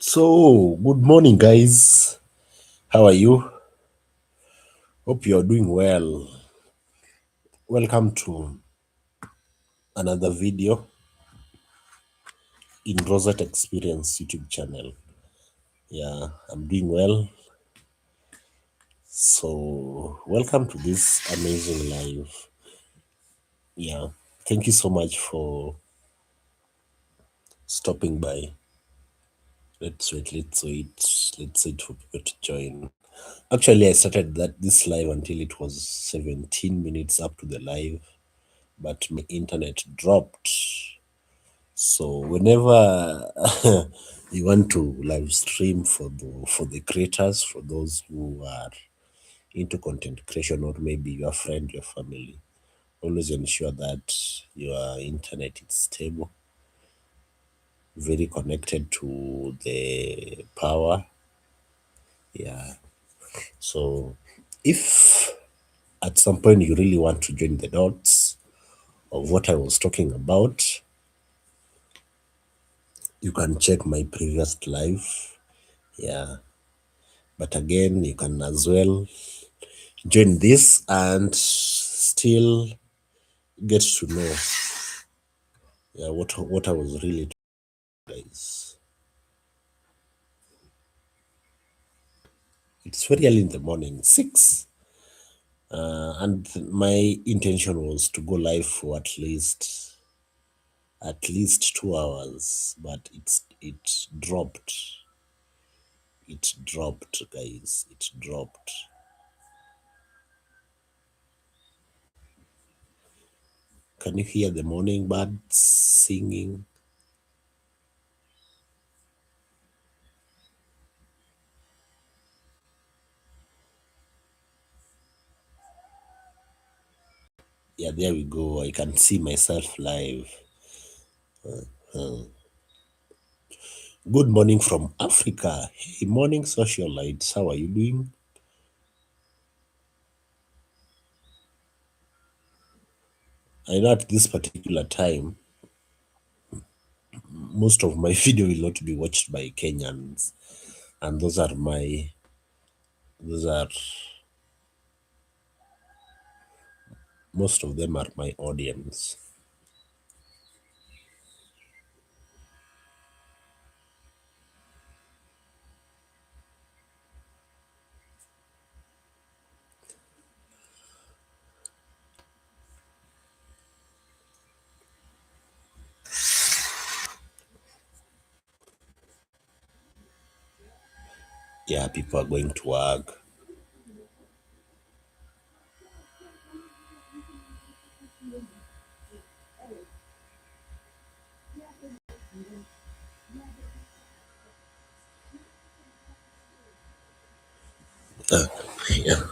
So, good morning, guys. How are you? Hope you're doing well. Welcome to another video in Rosette Experience YouTube channel. Yeah, I'm doing well. So, welcome to this amazing live. Yeah, thank you so much for stopping by. Let's wait for people to join. Actually, I started this live until it was 17 minutes up to the live, but my internet dropped. So whenever you want to live stream for the creators, for those who are into content creation, or maybe your friend, your family, always ensure that your internet is stable, very connected to the power. Yeah. So if at some point you really want to join the dots of what I was talking about, you can check my previous live. Yeah. But again, you can as well join this and still get to know what I was really doing, guys. It's very early in the morning, 6, and my intention was to go live for at least 2 hours, but it dropped. It dropped, guys. It dropped. Can you hear the morning birds singing? Yeah, there we go. I can see myself live. Good morning from Africa. Hey, morning socialites. How are you doing? I know at this particular time, most of my video will not be watched by Kenyans, and those are most of them are my audience. Yeah, people are going to work. Yeah.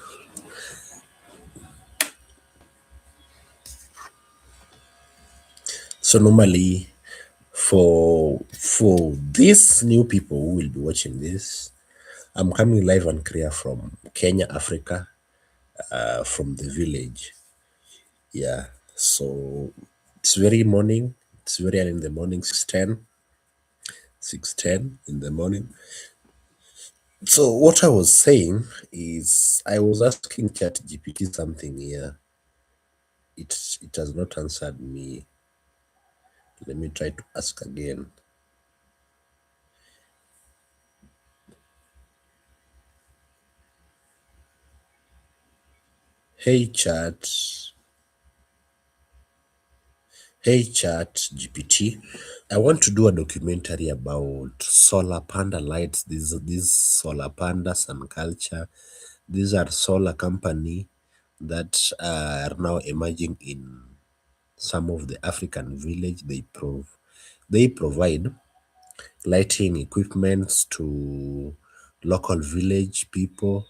So normally, for these new people who will be watching this, I'm coming live and clear from Kenya, Africa, from the village. Yeah. So it's very morning. It's very early in the morning, 6:10 in the morning. So what I was saying is I was asking ChatGPT something here. It has not answered me. Let me try to ask again. Hey chat. Hey chat GPT. I want to do a documentary about solar panda lights. These solar pandas and culture. These are solar company that are now emerging in some of the African village. They provide lighting equipments to local village people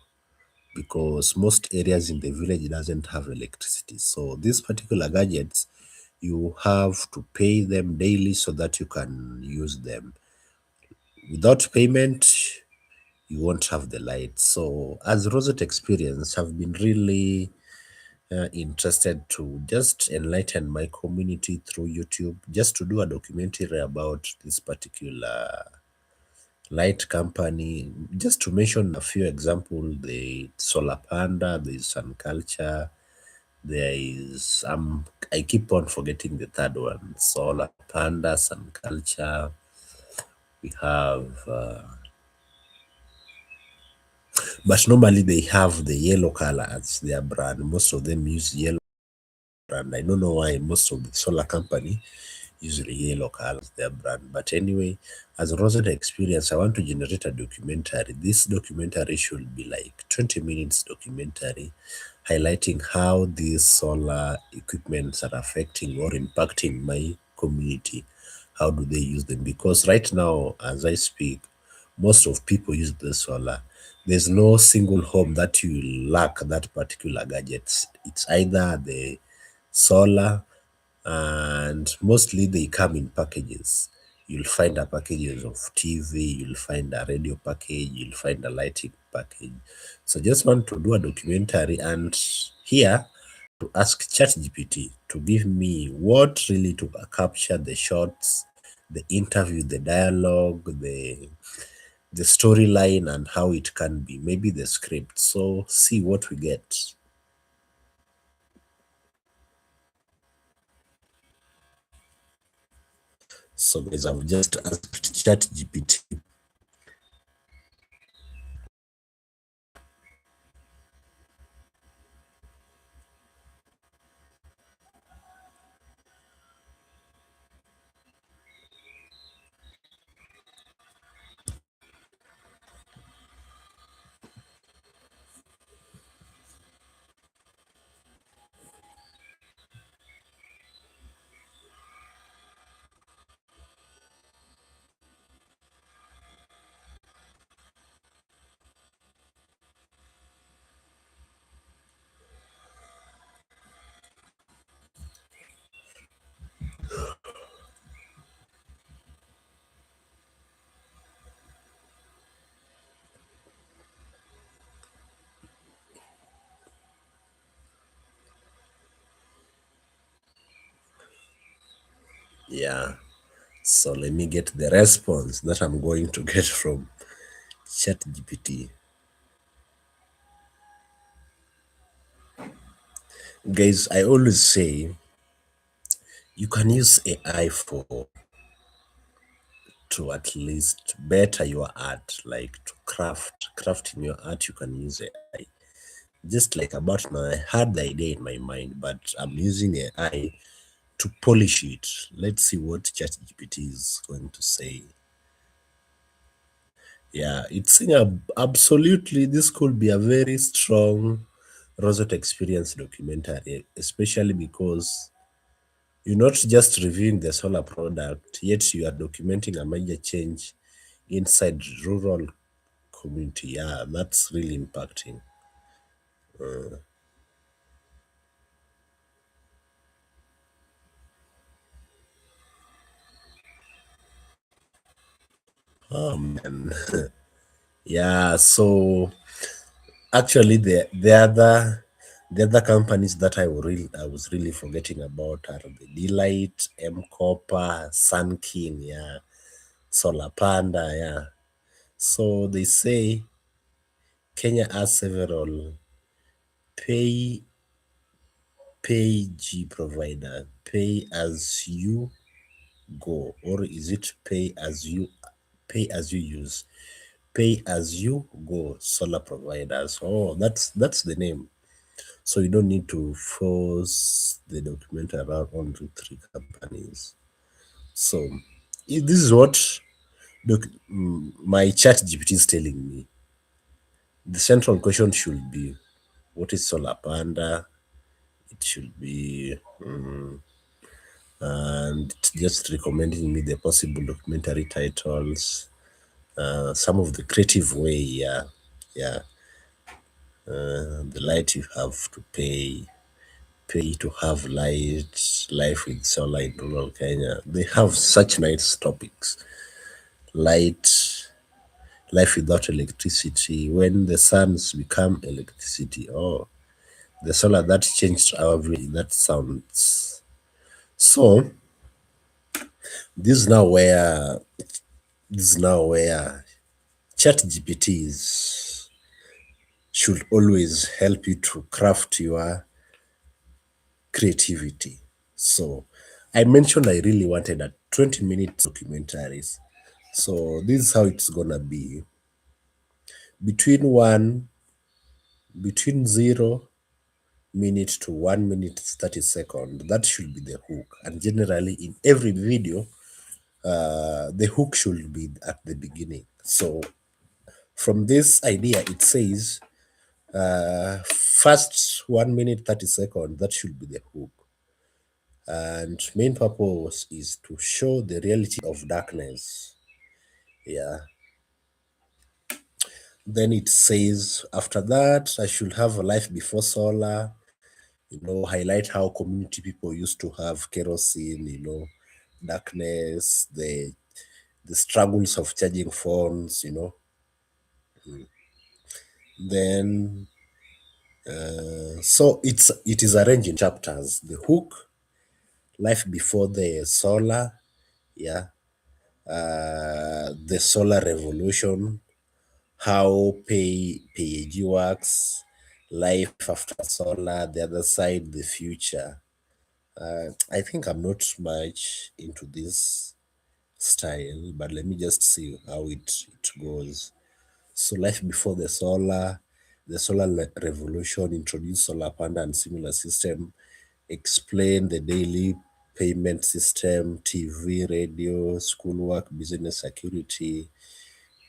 because most areas in the village doesn't have electricity. So these particular gadgets, you have to pay them daily so that you can use them. Without payment, you won't have the light. So as Rosette Experience, have been really interested to just enlighten my community through YouTube, just to do a documentary about this particular light company. Just to mention a few examples, the Solar Panda, the Sun Culture, there is I keep on forgetting the third one. Solar Panda, Sun Culture. We have but normally they have the yellow color as their brand. Most of them use yellow brand. I don't know why most of the solar company usually yellow colors their brand. But anyway, as a Rosetta experience, I want to generate a documentary. This documentary should be like 20 minutes documentary highlighting how these solar equipments are affecting or impacting my community. How do they use them? Because right now, as I speak, most of people use the solar. There's no single home that you lack that particular gadget. It's either the solar, and mostly they come in packages. You'll find a package of TV, you'll find a radio package, you'll find a lighting package. So just want to do a documentary and here to ask ChatGPT to give me what really to capture the shots, the interview, the dialogue, the storyline and how it can be, maybe the script. So see what we get. So guys, I've just asked ChatGPT. Yeah. So let me get the response that I'm going to get from ChatGPT. Guys, I always say you can use AI for to at least better your art, like to crafting your art. You can use AI. Just like about now, I had the idea in my mind, but I'm using AI to polish it. Let's see what ChatGPT is going to say. Yeah, it's saying absolutely this could be a very strong Rosette experience documentary, especially because you're not just reviewing the solar product, yet you are documenting a major change inside rural community. Yeah, that's really impacting. Oh man. Yeah, so actually the other companies that I was really forgetting about are the Delight, M Copper, Sun King, yeah, Solar Panda, yeah. So they say Kenya has several pay pay G provider, pay as you go, or is it pay as you use, pay as you go solar providers. Oh, that's the name. So you don't need to force the document around onto three companies. So this is what my chat GPT is telling me. The central question should be what is Solar Panda? It should be, and it's just recommending me the possible documentary titles, some of the creative way, yeah, yeah, the light you have to pay to have life with solar in rural Kenya. They have such nice topics. Light, life without electricity, when the suns become electricity. Oh, the solar that changed our view. That sounds so. This is now where Chat GPTs should always help you to craft your creativity. So I mentioned I really wanted a 20-minute documentaries. So this is how it's gonna be. Between one, between 0 minute to 1 minute 30 seconds, that should be the hook. And generally in every video, the hook should be at the beginning. So from this idea, it says first 1 minute 30 seconds, that should be the hook. And main purpose is to show the reality of darkness. Yeah. Then it says after that I should have a life before solar, highlight how community people used to have kerosene, darkness, the struggles of charging phones. Then so it is arranged in chapters. The hook, life before the solar, yeah, the solar revolution, how pay works, life after solar, the other side, the future. I think I'm not much into this style, but let me just see how it goes. So life before the solar revolution, introduce solar panda and similar system, explain the daily payment system, TV, radio, schoolwork, business security,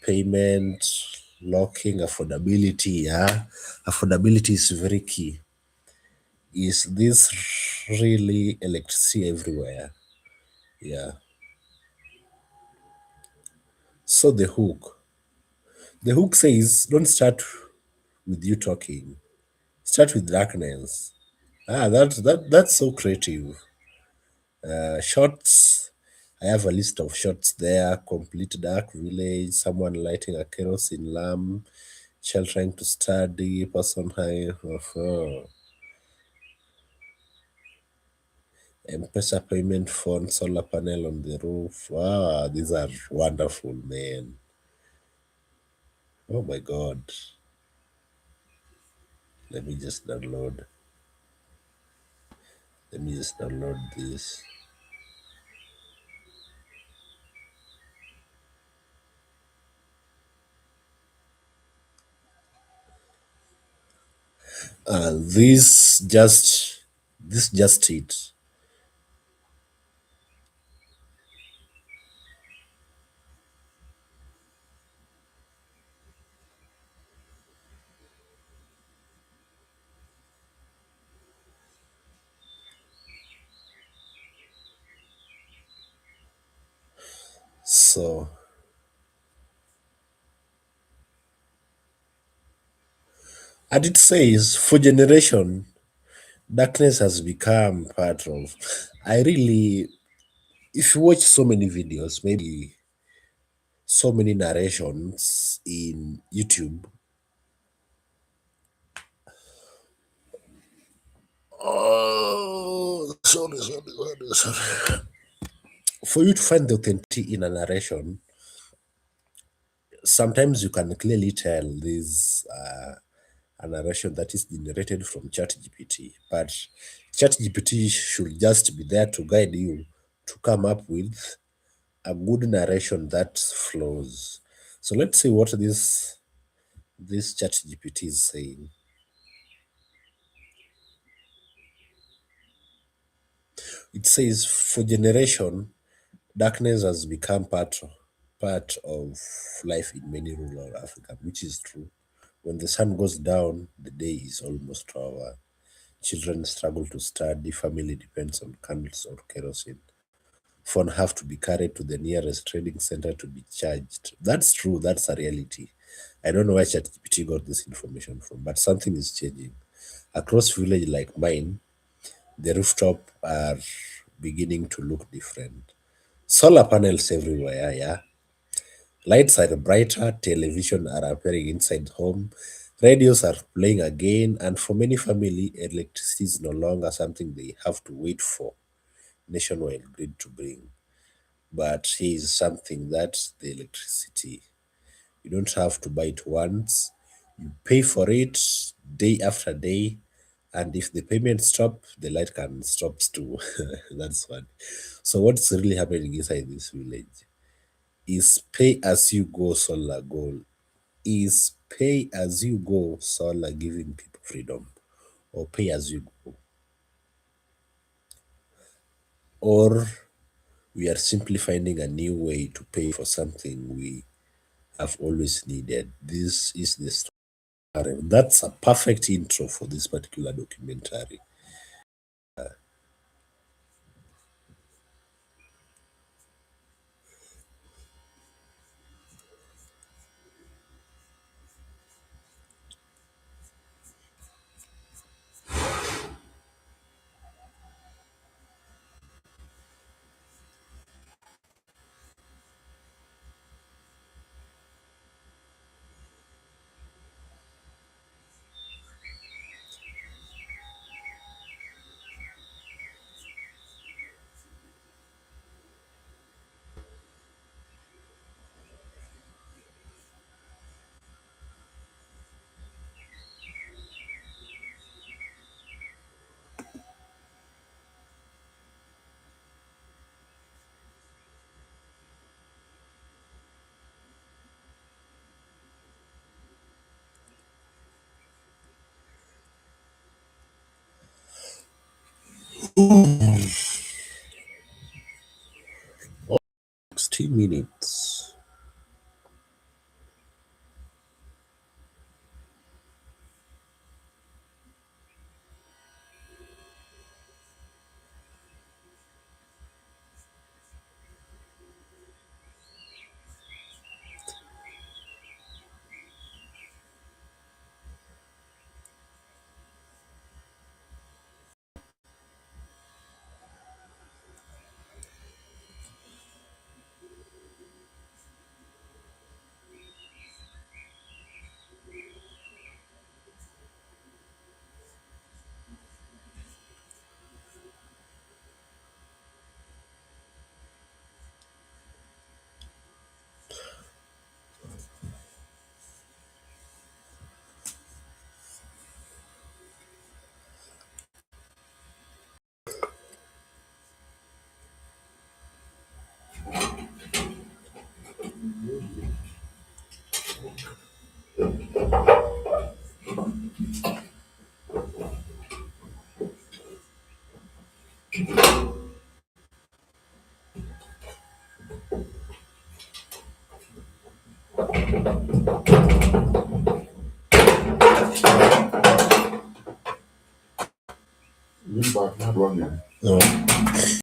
payment, locking, affordability. Yeah, affordability is very key. Is this really electricity everywhere? Yeah. So the hook says, don't start with you talking. Start with darkness. That's so creative. Shots. I have a list of shots there. Complete dark village. Someone lighting a kerosene lamp. Child trying to study. Person high. M-Pesa payment phone. Solar panel on the roof. Wow, these are wonderful, man. Oh my God. Let me just download. Let me just download this. This just it. So, and it says for generation, darkness has become part of. I really, if you watch so many videos, maybe so many narrations in YouTube. Oh, sorry. For you to find the authenticity in a narration, sometimes you can clearly tell this a narration that is generated from ChatGPT, but ChatGPT should just be there to guide you to come up with a good narration that flows. So let's see what this ChatGPT is saying. It says for generation, darkness has become part of life in many rural Africa, which is true. When the sun goes down, the day is almost over. Children struggle to study, family depends on candles or kerosene. Phone have to be carried to the nearest trading center to be charged. That's true, that's a reality. I don't know where ChatGPT got this information from, but something is changing. Across village like mine, the rooftop are beginning to look different. Solar panels everywhere, yeah. Lights are brighter, television are appearing inside home, radios are playing again, and for many family, electricity is no longer something they have to wait for nationwide grid to bring, but is something that the electricity You don't have to buy it once. You pay for it day after day. And if the payment stop, the light can stop too. That's one. So what's really happening inside this village is pay as you go solar goal. Is pay as you go solar giving people freedom, or pay as you go, or we are simply finding a new way to pay for something we have always needed. This is the story. That's a perfect intro for this particular documentary. Oh, 60 minutes. No.